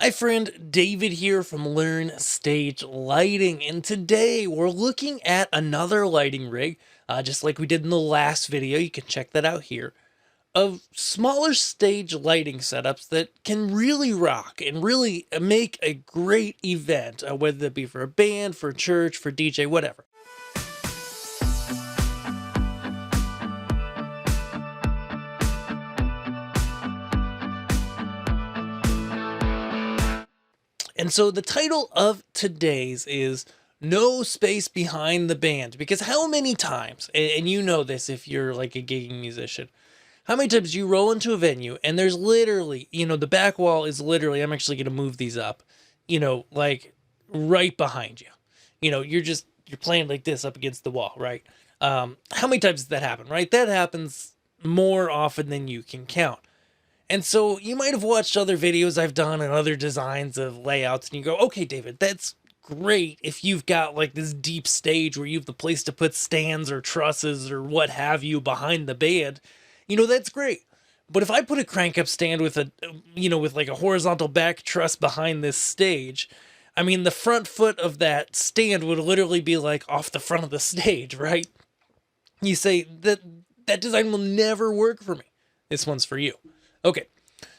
Hi friend, David here from Learn Stage Lighting, and today we're looking at another lighting rig, just like we did in the last video. You can check that out here, of smaller stage lighting setups that can really rock and really make a great event, whether it be for a band, for a church, for DJ, whatever. And so the title of today's is No Space Behind the Band, because how many times, and you know this if you're like a gigging musician, how many times you roll into a venue and there's literally, the back wall is literally, I'm actually going to move these up, like right behind you. You're playing like this up against the wall, right? How many times does that happen, right? That happens more often than you can count. And so you might have watched other videos I've done and other designs of layouts, and you go, okay, David, that's great if you've got like this deep stage where you have the place to put stands or trusses or what have you behind the band. That's great. But if I put a crank up stand with with like a horizontal back truss behind this stage, I mean, the front foot of that stand would literally be like off the front of the stage, right? You say that design will never work for me. This one's for you. Okay,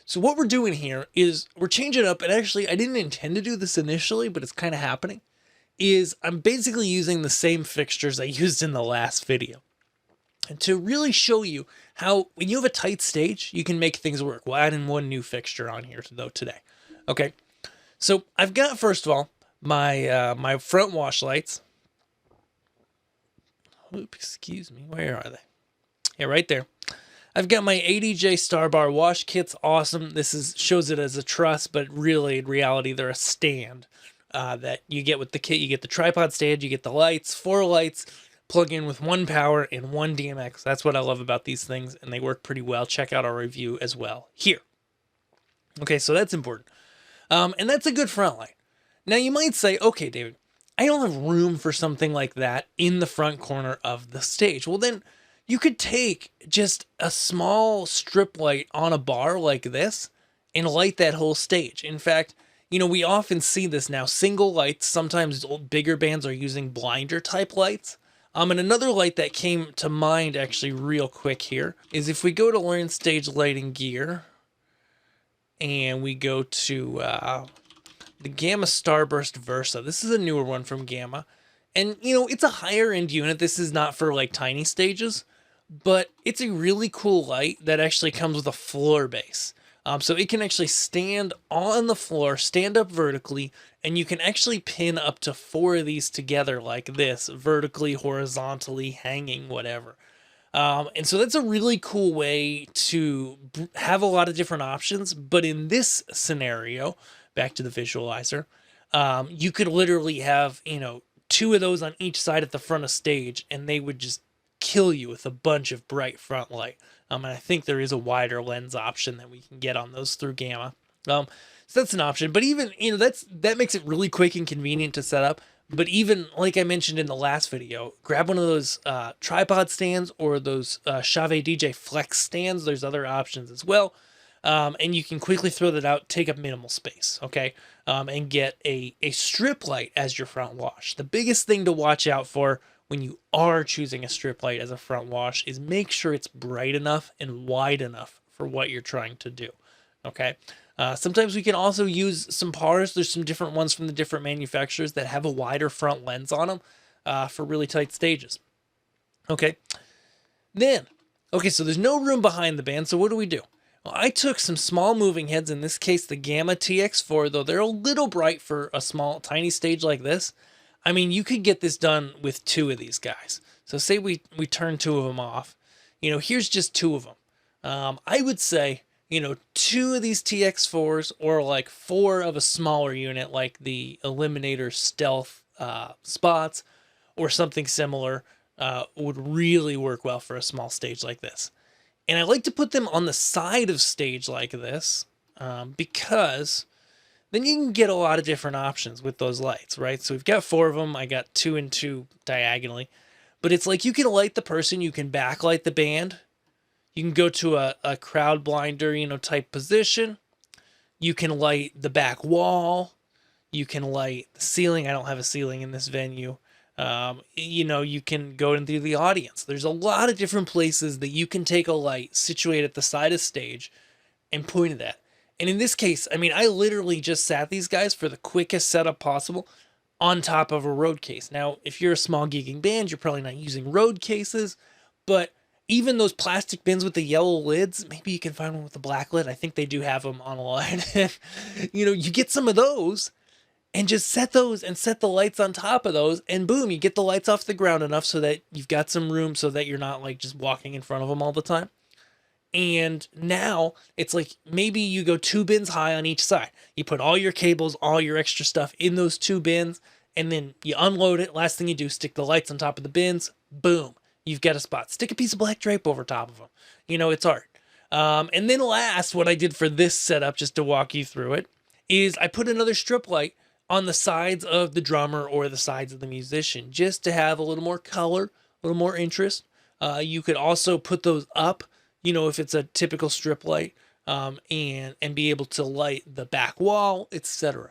so what we're doing here is we're changing it up, and actually I didn't intend to do this initially, but it's kind of happening, is I'm basically using the same fixtures I used in the last video. And to really show you how, when you have a tight stage, you can make things work. We'll add in one new fixture on here, though, today. Okay, so I've got, first of all, my front wash lights. Oops, excuse me, where are they? Yeah, right there. I've got my ADJ Starbar wash kits. Awesome. This shows it as a truss, but really, in reality, they're a stand that you get with the kit. You get the tripod stand, you get the lights, 4 lights, plug in with 1 power and 1 DMX. That's what I love about these things, and they work pretty well. Check out our review as well here. Okay, so that's important. And that's a good front light. Now, you might say, okay, David, I don't have room for something like that in the front corner of the stage. Well, then you could take just a small strip light on a bar like this and light that whole stage. In fact, we often see this now, single lights. Sometimes bigger bands are using blinder type lights. And another light that came to mind actually real quick here is if we go to Learn Stage Lighting Gear and we go to the Gamma Starburst Versa. This is a newer one from Gamma. And, it's a higher end unit. This is not for like tiny stages, but it's a really cool light that actually comes with a floor base. So it can actually stand on the floor, stand up vertically, and you can actually pin up to 4 of these together like this, vertically, horizontally, hanging, whatever. And so that's a really cool way to have a lot of different options. But in this scenario, back to the visualizer, you could literally have, 2 of those on each side at the front of stage, and they would just kill you with a bunch of bright front light. And I think there is a wider lens option that we can get on those through Gamma. So that's an option. But even, that makes it really quick and convenient to set up. But even, like I mentioned in the last video, grab one of those tripod stands or those Chave DJ Flex stands. There's other options as well. And you can quickly throw that out, take up minimal space, okay? And get a strip light as your front wash. The biggest thing to watch out for when you are choosing a strip light as a front wash is make sure it's bright enough and wide enough for what you're trying to do, okay? Sometimes we can also use some PARs. There's some different ones from the different manufacturers that have a wider front lens on them for really tight stages, okay? Then, okay, so there's no room behind the band, so what do we do? Well, I took some small moving heads, in this case the Gamma TX4, though they're a little bright for a small, tiny stage like this. I mean, you could get this done with 2 of these guys. So say we turn 2 of them off. Here's just 2 of them. I would say, 2 of these TX4s or like 4 of a smaller unit like the Eliminator Stealth spots or something similar would really work well for a small stage like this. And I like to put them on the side of stage like this because then you can get a lot of different options with those lights, right? So we've got 4 of them. I got 2 and 2 diagonally. But it's like you can light the person, you can backlight the band. You can go to a crowd blinder, type position. You can light the back wall. You can light the ceiling. I don't have a ceiling in this venue. You know, you can go into the audience. There's a lot of different places that you can take a light, situate at the side of stage, and point it at. And in this case, I mean, I literally just sat these guys for the quickest setup possible on top of a road case. Now, if you're a small gigging band, you're probably not using road cases, but even those plastic bins with the yellow lids, maybe you can find one with a black lid. I think they do have them online. You know, you get some of those and just set those and set the lights on top of those, and boom, you get the lights off the ground enough so that you've got some room so that you're not like just walking in front of them all the time. And now it's like maybe you go 2 bins high on each side. You put all your cables, all your extra stuff in those 2 bins, and then you unload it. Last thing you do, stick the lights on top of the bins. Boom, you've got a spot. Stick a piece of black drape over top of them. You know, it's art. And then last, what I did for this setup, just to walk you through it, is I put another strip light on the sides of the drummer or the sides of the musician, just to have a little more color, a little more interest. You could also put those up, you know, if it's a typical strip light, and be able to light the back wall, etc.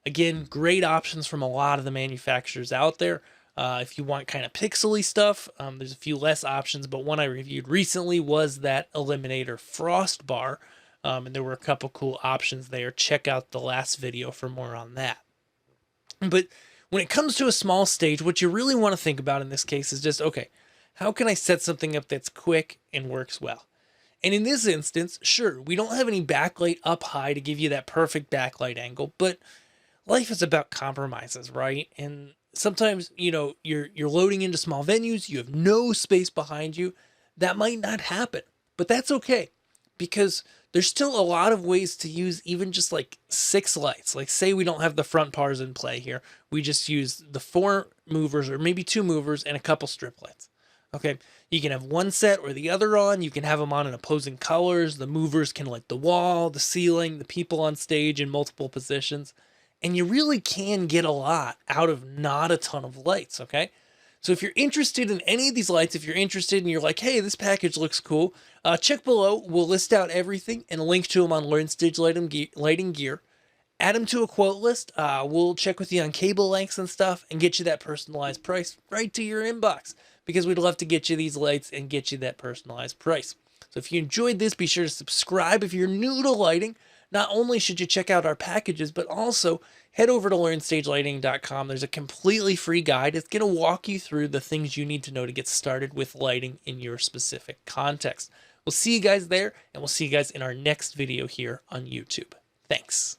Again, great options from a lot of the manufacturers out there. If you want kind of pixely stuff, there's a few less options, but one I reviewed recently was that Eliminator Frost Bar, and there were a couple cool options there. Check out the last video for more on that. But when it comes to a small stage, what you really want to think about in this case is just, okay, how can I set something up that's quick and works well? And in this instance, sure, we don't have any backlight up high to give you that perfect backlight angle, but life is about compromises, right? And sometimes, you know, you're loading into small venues, you have no space behind you. That might not happen, but that's okay, because there's still a lot of ways to use even just like 6 lights. Like say we don't have the front bars in play here. We just use the 4 movers or maybe 2 movers and a couple strip lights. Okay, you can have one set or the other on. You can have them on in opposing colors. The movers can light the wall, the ceiling, the people on stage in multiple positions. And you really can get a lot out of not a ton of lights, okay? So if you're interested in any of these lights, if you're interested and you're like, hey, this package looks cool, check below. We'll list out everything and link to them on LearnStage Lighting Gear. Add them to a quote list. We'll check with you on cable lengths and stuff and get you that personalized price right to your inbox, because we'd love to get you these lights and get you that personalized price. So if you enjoyed this, be sure to subscribe. If you're new to lighting, not only should you check out our packages, but also head over to LearnStageLighting.com. There's a completely free guide. It's going to walk you through the things you need to know to get started with lighting in your specific context. We'll see you guys there, and we'll see you guys in our next video here on YouTube. Thanks.